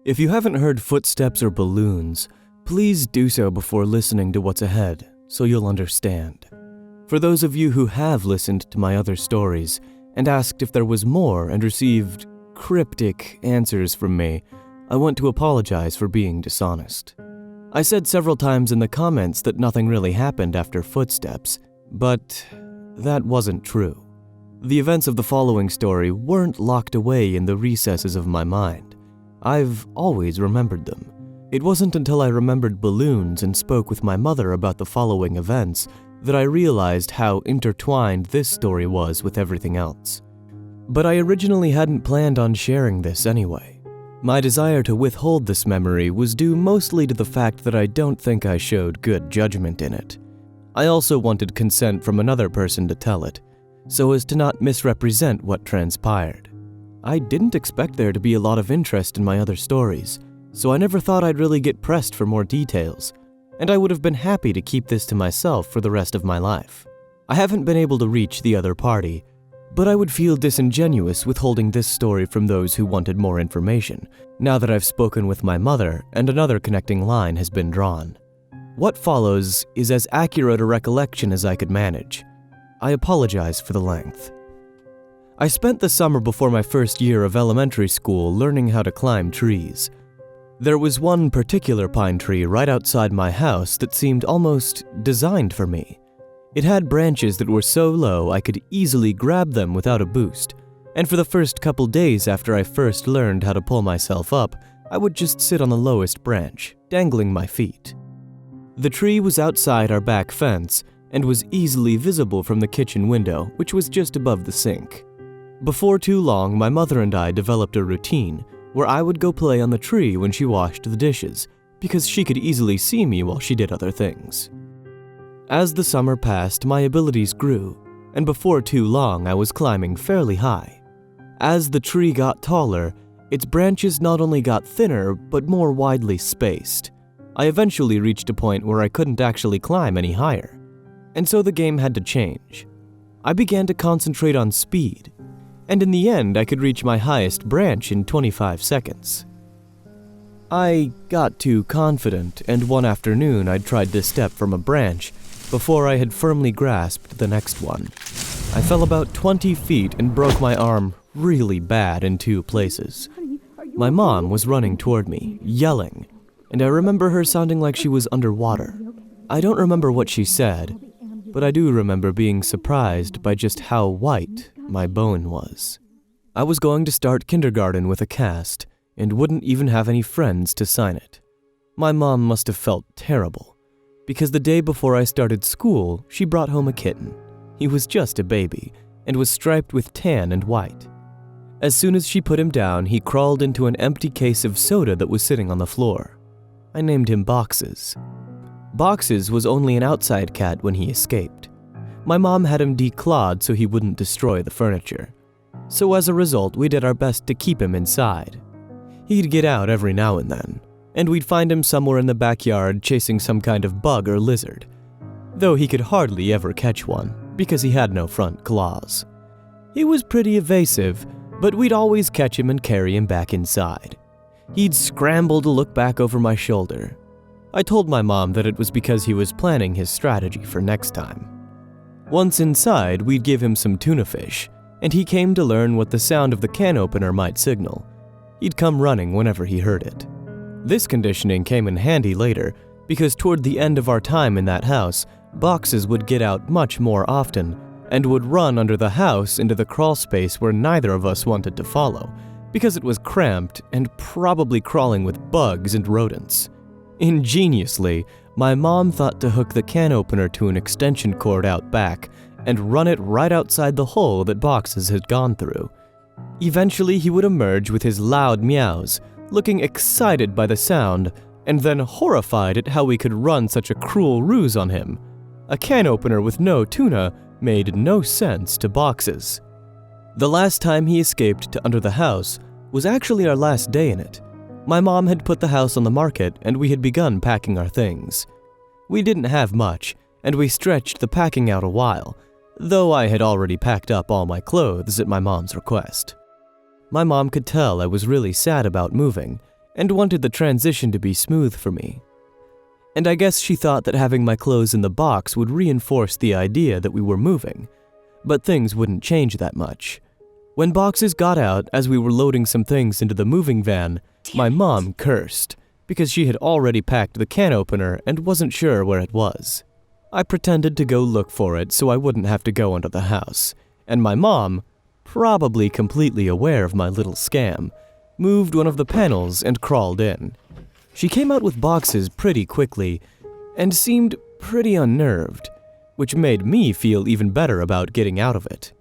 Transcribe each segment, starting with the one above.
If you haven't heard footsteps or balloons, please do so before listening to what's ahead, so you'll understand. For those of you who have listened to my other stories and asked if there was more and received cryptic answers from me, I want to apologize for being dishonest. I said several times in the comments that nothing really happened after footsteps, but that wasn't true. The events of the following story weren't locked away in the recesses of my mind. I've always remembered them. It wasn't until I remembered balloons and spoke with my mother about the following events that I realized how intertwined this story was with everything else. But I originally hadn't planned on sharing this anyway. My desire to withhold this memory was due mostly to the fact that I don't think I showed good judgment in it. I also wanted consent from another person to tell it, so as to not misrepresent what transpired. I didn't expect there to be a lot of interest in my other stories, so I never thought I'd really get pressed for more details, and I would have been happy to keep this to myself for the rest of my life. I haven't been able to reach the other party, but I would feel disingenuous withholding this story from those who wanted more information, now that I've spoken with my mother and another connecting line has been drawn. What follows is as accurate a recollection as I could manage. I apologize for the length. I spent the summer before my first year of elementary school learning how to climb trees. There was one particular pine tree right outside my house that seemed almost designed for me. It had branches that were so low I could easily grab them without a boost, and for the first couple days after I first learned how to pull myself up, I would just sit on the lowest branch, dangling my feet. The tree was outside our back fence and was easily visible from the kitchen window, which was just above the sink. Before too long, my mother and I developed a routine where I would go play on the tree when she washed the dishes, because she could easily see me while she did other things. As the summer passed, my abilities grew, and before too long I was climbing fairly high. As the tree got taller, its branches not only got thinner, but more widely spaced. I eventually reached a point where I couldn't actually climb any higher, and so the game had to change. I began to concentrate on speed, and in the end I could reach my highest branch in 25 seconds. I got too confident, and one afternoon I tried to step from a branch before I had firmly grasped the next one. I fell about 20 feet and broke my arm really bad in 2 places. My mom was running toward me, yelling, and I remember her sounding like she was underwater. I don't remember what she said, but I do remember being surprised by just how white my bone was. I was going to start kindergarten with a cast and wouldn't even have any friends to sign it. My mom must have felt terrible, because the day before I started school, she brought home a kitten. He was just a baby and was striped with tan and white. As soon as she put him down, he crawled into an empty case of soda that was sitting on the floor. I named him Boxes. Boxes was only an outside cat when he escaped. My mom had him declawed so he wouldn't destroy the furniture. So as a result, we did our best to keep him inside. He'd get out every now and then, and we'd find him somewhere in the backyard chasing some kind of bug or lizard, though he could hardly ever catch one because he had no front claws. He was pretty evasive, but we'd always catch him and carry him back inside. He'd scramble to look back over my shoulder. I told my mom that it was because he was planning his strategy for next time. Once inside, we'd give him some tuna fish, and he came to learn what the sound of the can opener might signal. He'd come running whenever he heard it. This conditioning came in handy later, because toward the end of our time in that house, Boxes would get out much more often, and would run under the house into the crawl space where neither of us wanted to follow, because it was cramped and probably crawling with bugs and rodents. Ingeniously, my mom thought to hook the can opener to an extension cord out back and run it right outside the hole that Boxes had gone through. Eventually, he would emerge with his loud meows, looking excited by the sound, and then horrified at how we could run such a cruel ruse on him. A can opener with no tuna made no sense to Boxes. The last time he escaped to under the house was actually our last day in it. My mom had put the house on the market and we had begun packing our things. We didn't have much, and we stretched the packing out a while, though I had already packed up all my clothes at my mom's request. My mom could tell I was really sad about moving, and wanted the transition to be smooth for me. And I guess she thought that having my clothes in the box would reinforce the idea that we were moving, but things wouldn't change that much. When boxes got out as we were loading some things into the moving van, my mom cursed because she had already packed the can opener and wasn't sure where it was. I pretended to go look for it so I wouldn't have to go into the house, and my mom, probably completely aware of my little scam, moved one of the panels and crawled in. She came out with boxes pretty quickly and seemed pretty unnerved, which made me feel even better about getting out of it.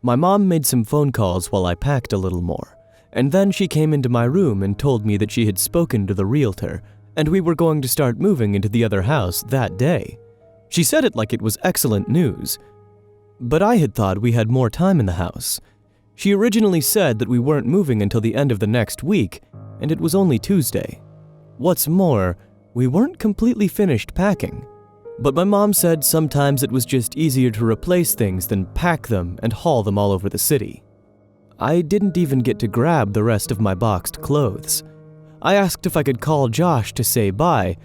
My mom made some phone calls while I packed a little more, and then she came into my room and told me that she had spoken to the realtor and we were going to start moving into the other house that day. She said it like it was excellent news, but I had thought we had more time in the house. She originally said that we weren't moving until the end of the next week, and it was only Tuesday. What's more, we weren't completely finished packing, but my mom said sometimes it was just easier to replace things than pack them and haul them all over the city. I didn't even get to grab the rest of my boxed clothes. I asked if I could call Josh to say bye,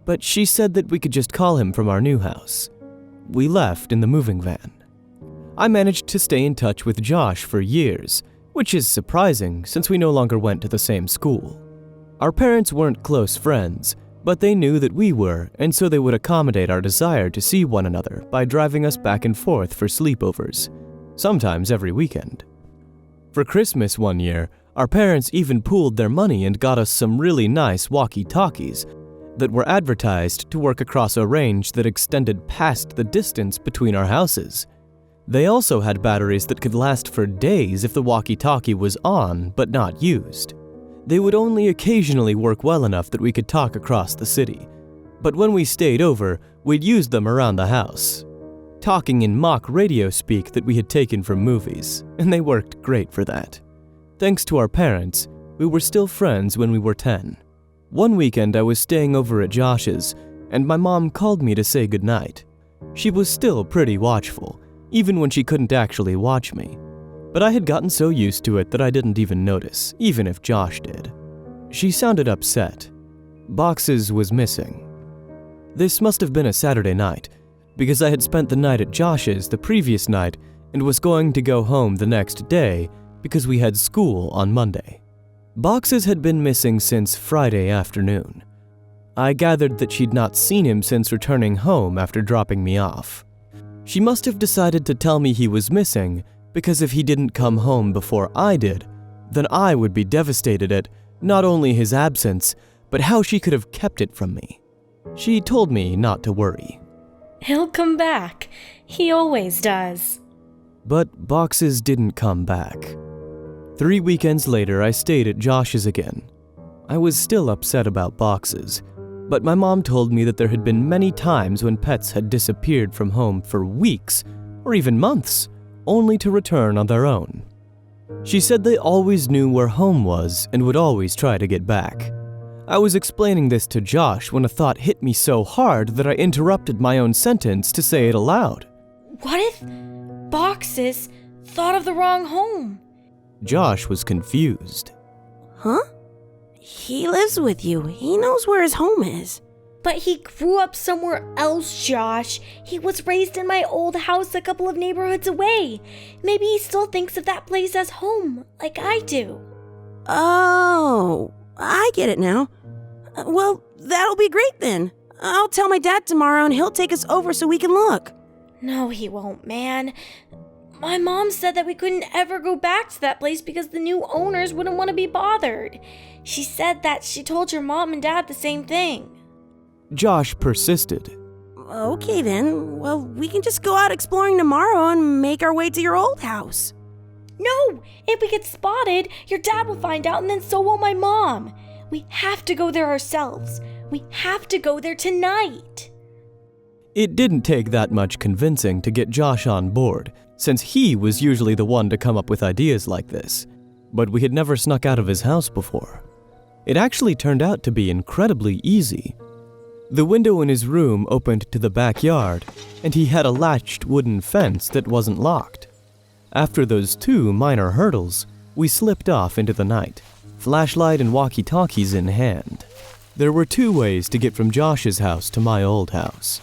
but she said that we could just call him from our new house. We left in the moving van. I managed to stay in touch with Josh for years, which is surprising since we no longer went to the same school. Our parents weren't close friends, but they knew that we were, and so they would accommodate our desire to see one another by driving us back and forth for sleepovers, sometimes every weekend. For Christmas one year, our parents even pooled their money and got us some really nice walkie-talkies that were advertised to work across a range that extended past the distance between our houses. They also had batteries that could last for days if the walkie-talkie was on but not used. They would only occasionally work well enough that we could talk across the city, but when we stayed over, we'd use them around the house, talking in mock radio speak that we had taken from movies, and they worked great for that. Thanks to our parents, we were still friends when we were 10. One weekend I was staying over at Josh's, and my mom called me to say goodnight. She was still pretty watchful, even when she couldn't actually watch me. But I had gotten so used to it that I didn't even notice, even if Josh did. She sounded upset. Boxes was missing. This must have been a Saturday night, because I had spent the night at Josh's the previous night and was going to go home the next day because we had school on Monday. Boxes had been missing since Friday afternoon. I gathered that she'd not seen him since returning home after dropping me off. She must have decided to tell me he was missing because if he didn't come home before I did, then I would be devastated at not only his absence, but how she could have kept it from me. She told me not to worry. He'll come back. He always does. But Boxes didn't come back. 3 weekends later, I stayed at Josh's again. I was still upset about Boxes, but my mom told me that there had been many times when pets had disappeared from home for weeks, or even months, only to return on their own. She said they always knew where home was and would always try to get back. I was explaining this to Josh when a thought hit me so hard that I interrupted my own sentence to say it aloud. What if Boxes thought of the wrong home? Josh was confused. Huh? He lives with you. He knows where his home is. But he grew up somewhere else, Josh. He was raised in my old house a couple of neighborhoods away. Maybe he still thinks of that place as home, like I do. Oh, I get it now. Well, that'll be great then. I'll tell my dad tomorrow and he'll take us over so we can look. No, he won't, man. My mom said that we couldn't ever go back to that place because the new owners wouldn't want to be bothered. She said that she told your mom and dad the same thing. Josh persisted. Okay then. Well, we can just go out exploring tomorrow and make our way to your old house. No! If we get spotted, your dad will find out and then so will my mom. We have to go there ourselves. We have to go there tonight. It didn't take that much convincing to get Josh on board, since he was usually the one to come up with ideas like this. But we had never snuck out of his house before. It actually turned out to be incredibly easy. The window in his room opened to the backyard, and he had a latched wooden fence that wasn't locked. After those 2 minor hurdles, we slipped off into the night, flashlight and walkie-talkies in hand. There were 2 ways to get from Josh's house to my old house.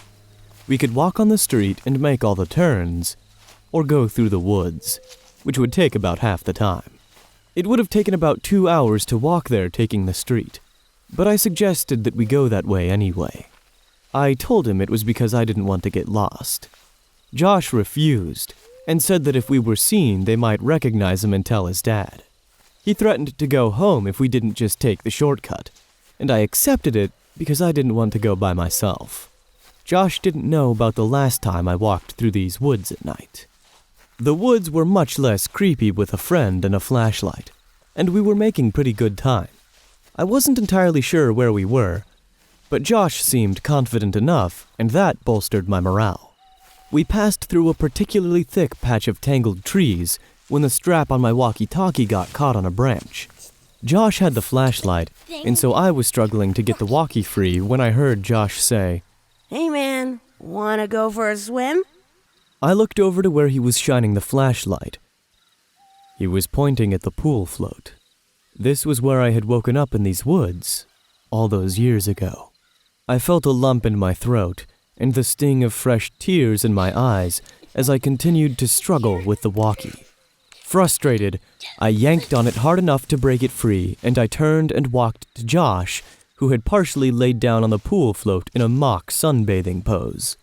We could walk on the street and make all the turns, or go through the woods, which would take about half the time. It would have taken about 2 hours to walk there taking the street, but I suggested that we go that way anyway. I told him it was because I didn't want to get lost. Josh refused, and said that if we were seen, they might recognize him and tell his dad. He threatened to go home if we didn't just take the shortcut, and I accepted it because I didn't want to go by myself. Josh didn't know about the last time I walked through these woods at night. The woods were much less creepy with a friend and a flashlight, and we were making pretty good time. I wasn't entirely sure where we were, but Josh seemed confident enough, and that bolstered my morale. We passed through a particularly thick patch of tangled trees when the strap on my walkie-talkie got caught on a branch. Josh had the flashlight, and so I was struggling to get the walkie free when I heard Josh say, Hey man, wanna go for a swim? I looked over to where he was shining the flashlight. He was pointing at the pool float. This was where I had woken up in these woods, all those years ago. I felt a lump in my throat, and the sting of fresh tears in my eyes as I continued to struggle with the walkie. Frustrated, I yanked on it hard enough to break it free, and I turned and walked to Josh, who had partially laid down on the pool float in a mock sunbathing pose.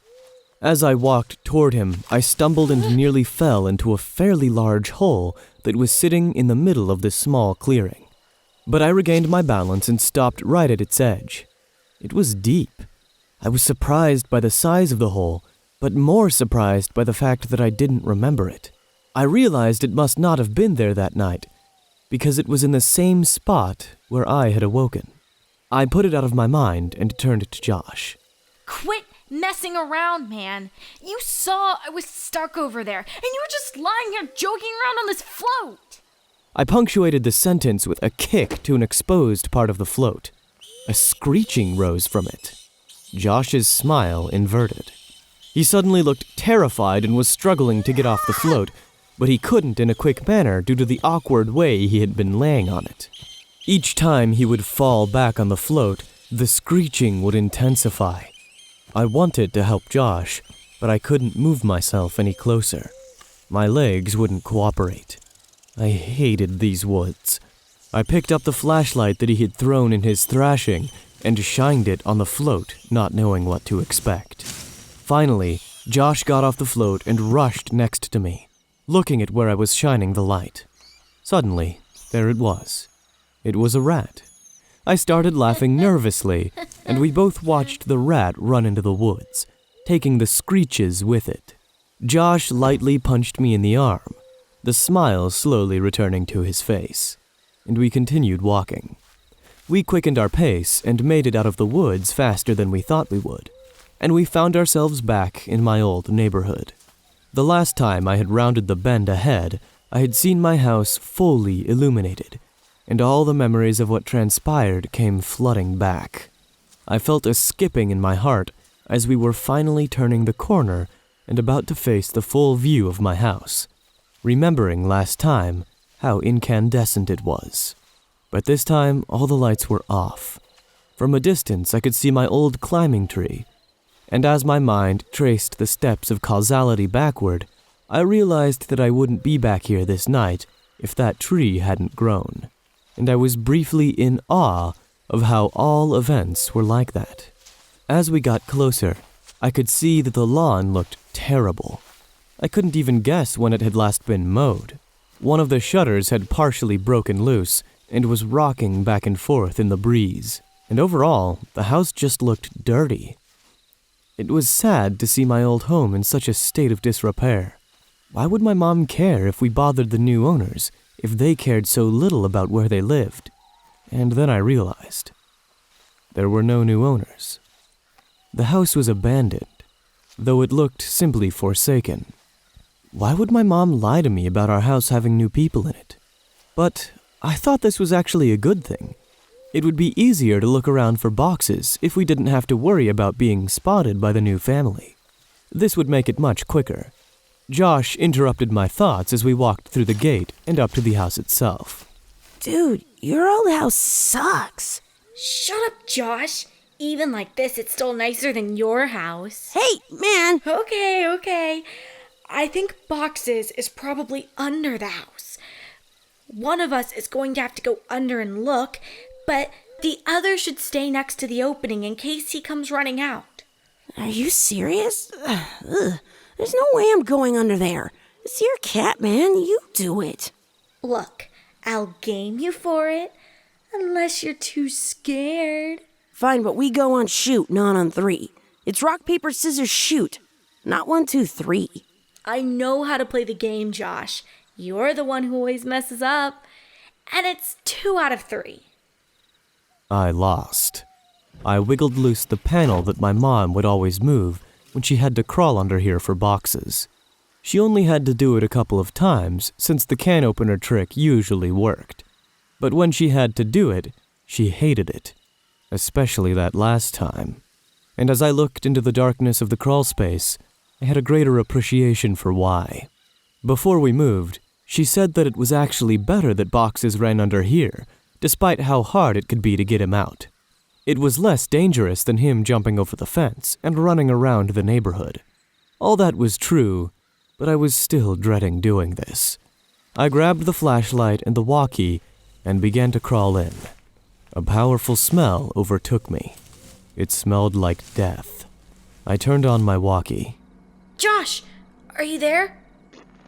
As I walked toward him, I stumbled and nearly fell into a fairly large hole that was sitting in the middle of this small clearing. But I regained my balance and stopped right at its edge. It was deep. I was surprised by the size of the hole, but more surprised by the fact that I didn't remember it. I realized it must not have been there that night, because it was in the same spot where I had awoken. I put it out of my mind and turned to Josh. Quit messing around, man. You saw I was stuck over there, and you were just lying here joking around on this float. I punctuated the sentence with a kick to an exposed part of the float. A screeching rose from it. Josh's smile inverted. He suddenly looked terrified and was struggling to get off the float, but he couldn't in a quick manner due to the awkward way he had been laying on it. Each time he would fall back on the float, the screeching would intensify. I wanted to help Josh, but I couldn't move myself any closer. My legs wouldn't cooperate. I hated these woods. I picked up the flashlight that he had thrown in his thrashing and shined it on the float, not knowing what to expect. Finally, Josh got off the float and rushed next to me, looking at where I was shining the light. Suddenly, there it was. It was a rat. I started laughing nervously, and we both watched the rat run into the woods, taking the screeches with it. Josh lightly punched me in the arm, the smile slowly returning to his face, and we continued walking. We quickened our pace and made it out of the woods faster than we thought we would, and we found ourselves back in my old neighborhood. The last time I had rounded the bend ahead, I had seen my house fully illuminated, and all the memories of what transpired came flooding back. I felt a skipping in my heart as we were finally turning the corner and about to face the full view of my house, remembering last time how incandescent it was. But this time, all the lights were off. From a distance, I could see my old climbing tree, and as my mind traced the steps of causality backward, I realized that I wouldn't be back here this night if that tree hadn't grown, and I was briefly in awe of how all events were like that. As we got closer, I could see that the lawn looked terrible. I couldn't even guess when it had last been mowed. One of the shutters had partially broken loose and was rocking back and forth in the breeze, and overall, the house just looked dirty. It was sad to see my old home in such a state of disrepair. Why would my mom care if we bothered the new owners, if they cared so little about where they lived? And then I realized. There were no new owners. The house was abandoned, though it looked simply forsaken. Why would my mom lie to me about our house having new people in it? But I thought this was actually a good thing. It would be easier to look around for boxes if we didn't have to worry about being spotted by the new family. This would make it much quicker. Josh interrupted my thoughts as we walked through the gate and up to the house itself. Dude, your old house sucks. Shut up, Josh. Even like this, it's still nicer than your house. Hey, man! Okay. I think Boxes is probably under the house. One of us is going to have to go under and look, but the other should stay next to the opening in case he comes running out. Are you serious? Ugh. There's no way I'm going under there. It's your cat, man. You do it. Look, I'll game you for it, unless you're too scared. Fine, but we go on shoot, not on 3. It's rock, paper, scissors, shoot. Not 1, 2, 3. I know how to play the game, Josh. You're the one who always messes up. And it's 2 out of 3. I lost. I wiggled loose the panel that my mom would always move when she had to crawl under here for boxes. She only had to do it a couple of times since the can opener trick usually worked. But when she had to do it, she hated it. Especially that last time. And as I looked into the darkness of the crawl space, I had a greater appreciation for why. Before we moved, she said that it was actually better that Boxes ran under here, despite how hard it could be to get him out. It was less dangerous than him jumping over the fence and running around the neighborhood. All that was true, but I was still dreading doing this. I grabbed the flashlight and the walkie and began to crawl in. A powerful smell overtook me. It smelled like death. I turned on my walkie. Josh, are you there?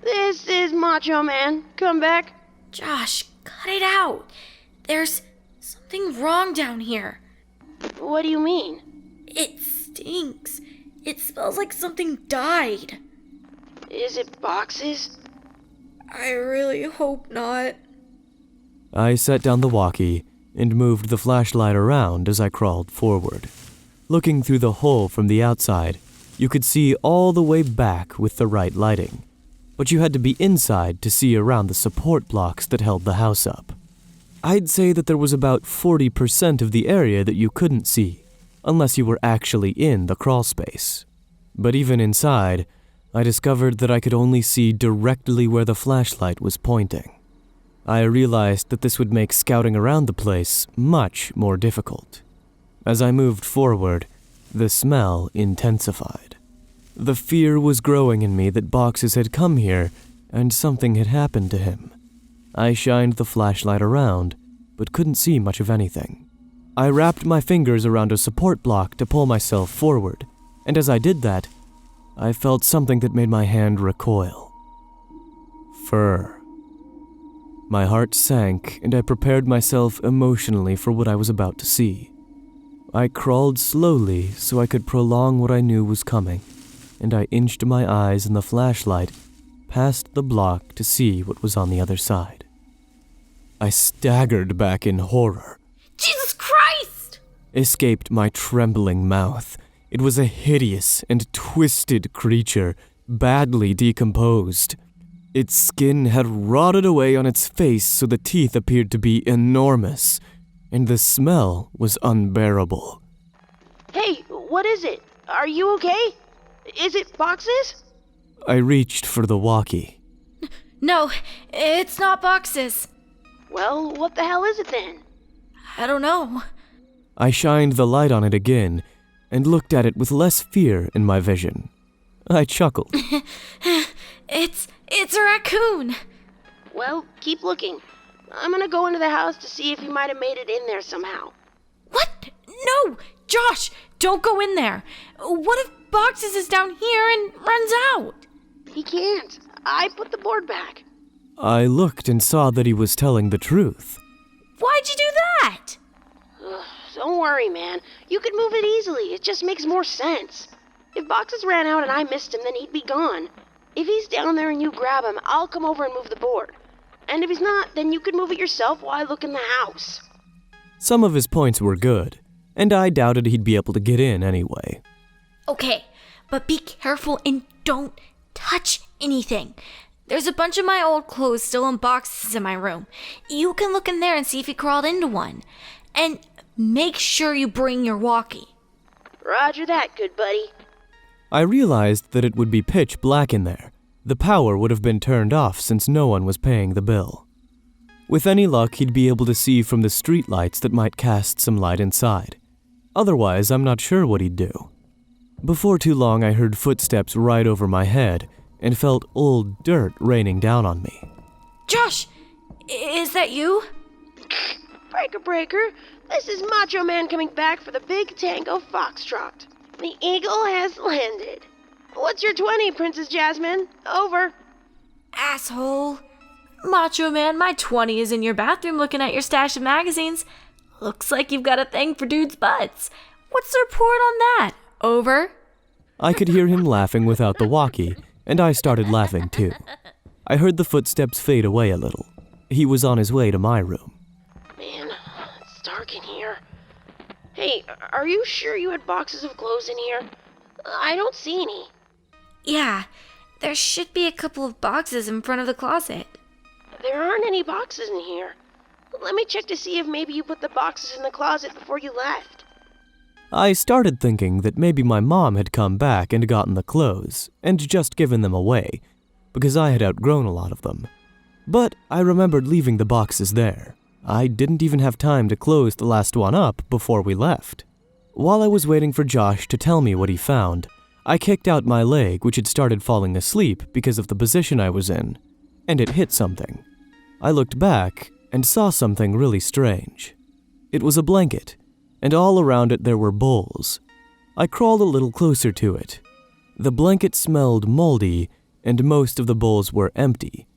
This is Macho Man. Come back. Josh, cut it out. There's something wrong down here. What do you mean? It stinks. It smells like something died. Is it Boxes? I really hope not. I set down the walkie and moved the flashlight around as I crawled forward. Looking through the hole from the outside, you could see all the way back with the right lighting, but you had to be inside to see around the support blocks that held the house up. I'd say that there was about 40% of the area that you couldn't see, unless you were actually in the crawl space. But even inside, I discovered that I could only see directly where the flashlight was pointing. I realized that this would make scouting around the place much more difficult. As I moved forward, the smell intensified. The fear was growing in me that Boxes had come here and something had happened to him. I shined the flashlight around, but couldn't see much of anything. I wrapped my fingers around a support block to pull myself forward, and as I did that, I felt something that made my hand recoil. Fur. My heart sank, and I prepared myself emotionally for what I was about to see. I crawled slowly so I could prolong what I knew was coming, and I inched my eyes in the flashlight past the block to see what was on the other side. I staggered back in horror. Jesus Christ! Escaped my trembling mouth. It was a hideous and twisted creature, badly decomposed. Its skin had rotted away on its face so the teeth appeared to be enormous, and the smell was unbearable. Hey, what is it? Are you okay? Is it Boxes? I reached for the walkie. No, it's not Boxes. Well, what the hell is it then? I don't know. I shined the light on it again and looked at it with less fear in my vision. I chuckled. It's a raccoon. Well, keep looking. I'm gonna go into the house to see if he might have made it in there somehow. What? No! Josh, don't go in there. What if Boxes is down here and runs out? He can't. I put the board back. I looked and saw that he was telling the truth. Why'd you do that? Ugh, don't worry, man. You could move it easily. It just makes more sense. If Boxes ran out and I missed him, then he'd be gone. If he's down there and you grab him, I'll come over and move the board. And if he's not, then you could move it yourself while I look in the house. Some of his points were good, and I doubted he'd be able to get in anyway. Okay, but be careful and don't touch anything. There's a bunch of my old clothes still in boxes in my room. You can look in there and see if he crawled into one. And make sure you bring your walkie. Roger that, good buddy. I realized that it would be pitch black in there. The power would have been turned off since no one was paying the bill. With any luck, he'd be able to see from the streetlights that might cast some light inside. Otherwise, I'm not sure what he'd do. Before too long, I heard footsteps right over my head and felt old dirt raining down on me. Josh, is that you? Breaker, this is Macho Man coming back for the Big Tango Foxtrot. The Eagle has landed. What's your 20, Princess Jasmine? Over. Asshole. Macho Man, my 20 is in your bathroom looking at your stash of magazines. Looks like you've got a thing for dudes' butts. What's the report on that? Over. I could hear him laughing without the walkie, and I started laughing too. I heard the footsteps fade away a little. He was on his way to my room. Man, it's dark in here. Hey, are you sure you had boxes of clothes in here? I don't see any. Yeah, there should be a couple of boxes in front of the closet. There aren't any boxes in here. Let me check to see if maybe you put the boxes in the closet before you left. I started thinking that maybe my mom had come back and gotten the clothes and just given them away, because I had outgrown a lot of them. But I remembered leaving the boxes there. I didn't even have time to close the last one up before we left. While I was waiting for Josh to tell me what he found, I kicked out my leg, which had started falling asleep because of the position I was in, and it hit something. I looked back and saw something really strange. It was a blanket, and all around it there were bowls. I crawled a little closer to it. The blanket smelled moldy, and most of the bowls were empty,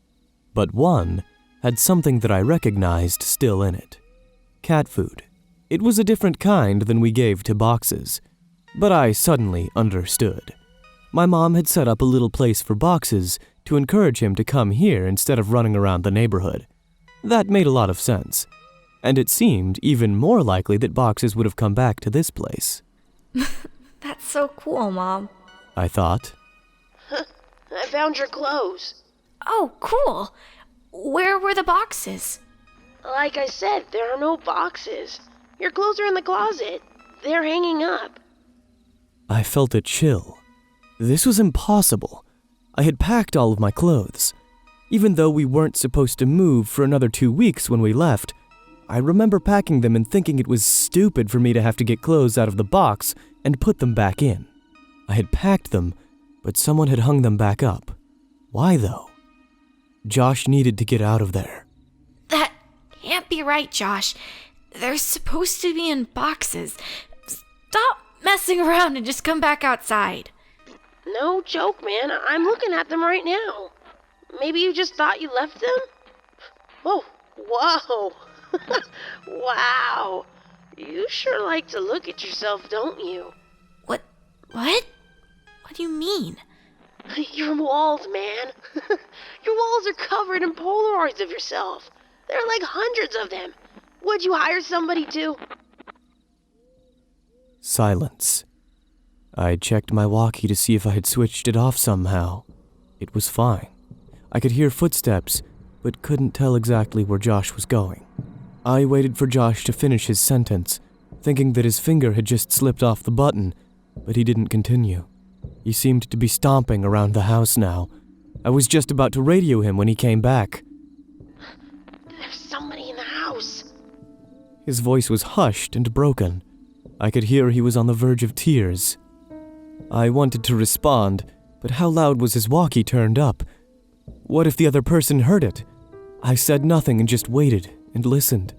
but one had something that I recognized still in it. Cat food. It was a different kind than we gave to boxes, but I suddenly understood. My mom had set up a little place for boxes to encourage him to come here instead of running around the neighborhood. That made a lot of sense, and it seemed even more likely that boxes would have come back to this place. That's so cool, Mom. I thought. I found your clothes. Oh, cool. Where were the boxes? Like I said, there are no boxes. Your clothes are in the closet. They're hanging up. I felt a chill. This was impossible. I had packed all of my clothes. Even though we weren't supposed to move for another 2 weeks when we left, I remember packing them and thinking it was stupid for me to have to get clothes out of the box and put them back in. I had packed them, but someone had hung them back up. Why though? Josh needed to get out of there. That can't be right, Josh. They're supposed to be in boxes. Stop messing around and just come back outside. No joke, man. I'm looking at them right now. Maybe you just thought you left them? Oh, whoa. Wow. You sure like to look at yourself, don't you? What? What do you mean? Your walls, man. Your walls are covered in Polaroids of yourself. There are like hundreds of them. Would you hire somebody to? Silence. I checked my walkie to see if I had switched it off somehow. It was fine. I could hear footsteps, but couldn't tell exactly where Josh was going. I waited for Josh to finish his sentence, thinking that his finger had just slipped off the button, but he didn't continue. He seemed to be stomping around the house now. I was just about to radio him when he came back. There's somebody in the house. His voice was hushed and broken. I could hear he was on the verge of tears. I wanted to respond, but how loud was his walkie turned up? What if the other person heard it? I said nothing and just waited and listened.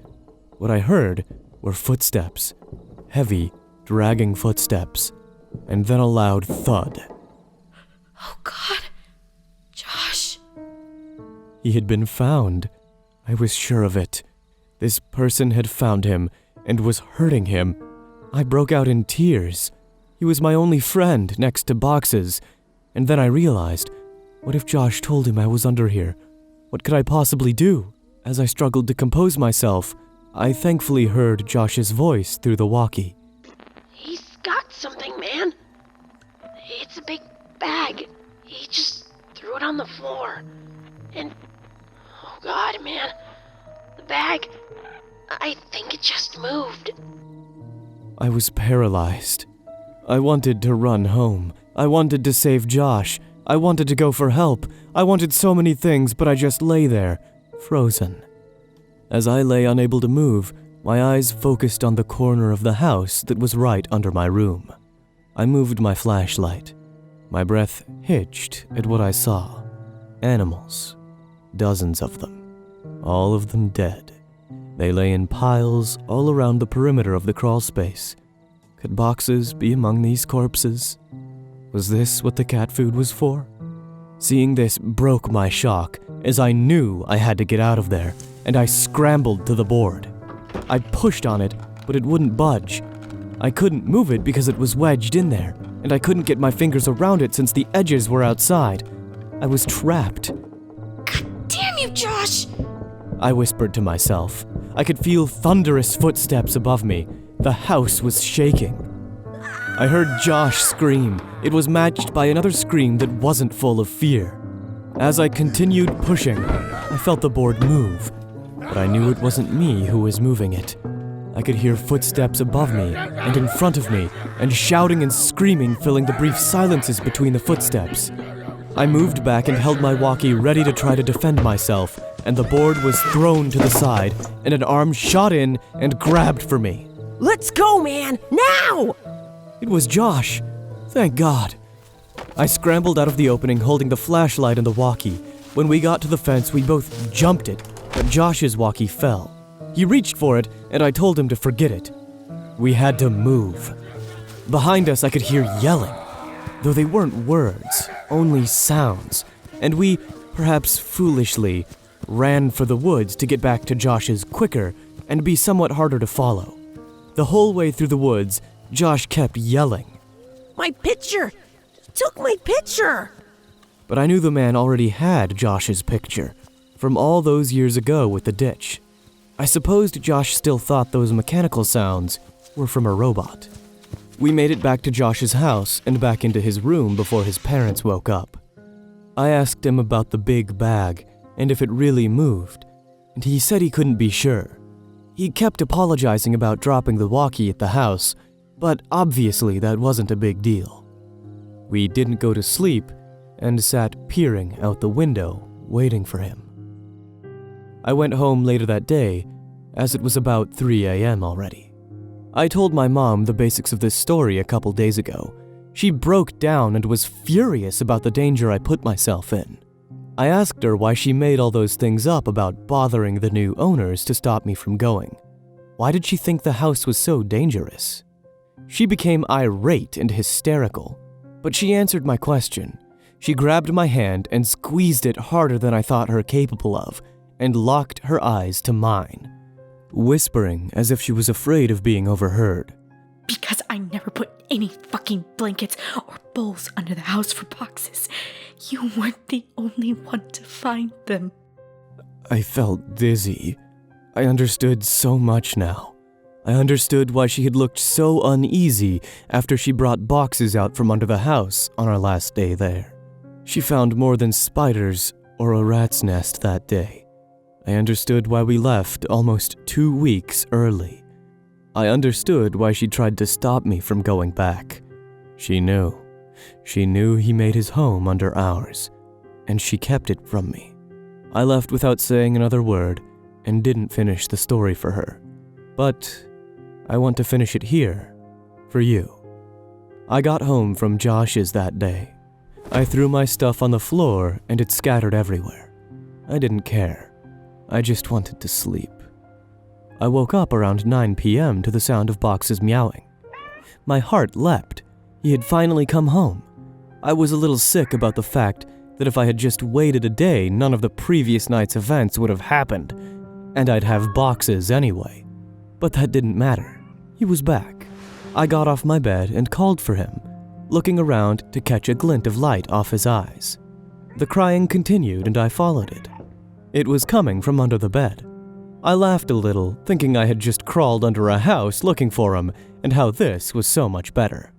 What I heard were footsteps. Heavy, dragging footsteps. And then a loud thud. Oh, God. Josh. He had been found. I was sure of it. This person had found him and was hurting him. I broke out in tears. He was my only friend next to boxes. And then I realized, what if Josh told him I was under here? What could I possibly do? As I struggled to compose myself, I thankfully heard Josh's voice through the walkie. He's got something, man. It's a big bag. He just threw it on the floor. And, oh God, man. The bag, I think it just moved. I was paralyzed. I wanted to run home. I wanted to save Josh. I wanted to go for help. I wanted so many things, but I just lay there, frozen. As I lay unable to move, my eyes focused on the corner of the house that was right under my room. I moved my flashlight. My breath hitched at what I saw. Animals. Dozens of them. All of them dead. They lay in piles all around the perimeter of the crawl space. Could boxes be among these corpses? Was this what the cat food was for? Seeing this broke my shock, as I knew I had to get out of there, and I scrambled to the board. I pushed on it, but it wouldn't budge. I couldn't move it because it was wedged in there, and I couldn't get my fingers around it since the edges were outside. I was trapped. God damn you, Josh! I whispered to myself. I could feel thunderous footsteps above me. The house was shaking. I heard Josh scream. It was matched by another scream that wasn't full of fear. As I continued pushing, I felt the board move, but I knew it wasn't me who was moving it. I could hear footsteps above me and in front of me, and shouting and screaming filling the brief silences between the footsteps. I moved back and held my walkie ready to try to defend myself, and the board was thrown to the side, and an arm shot in and grabbed for me. Let's go, man! Now! It was Josh. Thank God. I scrambled out of the opening holding the flashlight and the walkie. When we got to the fence, we both jumped it, but Josh's walkie fell. He reached for it, and I told him to forget it. We had to move. Behind us, I could hear yelling, though they weren't words, only sounds, and we, perhaps foolishly, ran for the woods to get back to Josh's quicker and be somewhat harder to follow. The whole way through the woods, Josh kept yelling. My picture! He took my picture! But I knew the man already had Josh's picture, from all those years ago with the ditch. I supposed Josh still thought those mechanical sounds were from a robot. We made it back to Josh's house and back into his room before his parents woke up. I asked him about the big bag and if it really moved, and he said he couldn't be sure. He kept apologizing about dropping the walkie at the house, but obviously that wasn't a big deal. We didn't go to sleep and sat peering out the window, waiting for him. I went home later that day, as it was about 3 a.m. already. I told my mom the basics of this story a couple days ago. She broke down and was furious about the danger I put myself in. I asked her why she made all those things up about bothering the new owners to stop me from going. Why did she think the house was so dangerous? She became irate and hysterical, but she answered my question. She grabbed my hand and squeezed it harder than I thought her capable of, and locked her eyes to mine, whispering as if she was afraid of being overheard. Because I never put any fucking blankets or bowls under the house for boxes. You weren't the only one to find them. I felt dizzy. I understood so much now. I understood why she had looked so uneasy after she brought boxes out from under the house on our last day there. She found more than spiders or a rat's nest that day. I understood why we left almost 2 weeks early. I understood why she tried to stop me from going back. She knew. She knew he made his home under ours, and she kept it from me. I left without saying another word and didn't finish the story for her. But I want to finish it here, for you. I got home from Josh's that day. I threw my stuff on the floor and it scattered everywhere. I didn't care. I just wanted to sleep. I woke up around 9 p.m. to the sound of boxes meowing. My heart leapt. He had finally come home. I was a little sick about the fact that if I had just waited a day, none of the previous night's events would have happened, and I'd have boxes anyway. But that didn't matter. He was back. I got off my bed and called for him, looking around to catch a glint of light off his eyes. The crying continued and I followed it. It was coming from under the bed. I laughed a little, thinking I had just crawled under a house looking for him, and how this was so much better.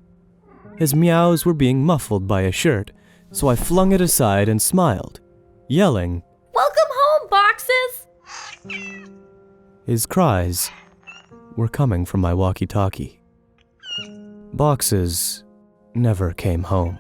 His meows were being muffled by a shirt, so I flung it aside and smiled, yelling, Welcome home, boxes! His cries were coming from my walkie-talkie. Boxes never came home.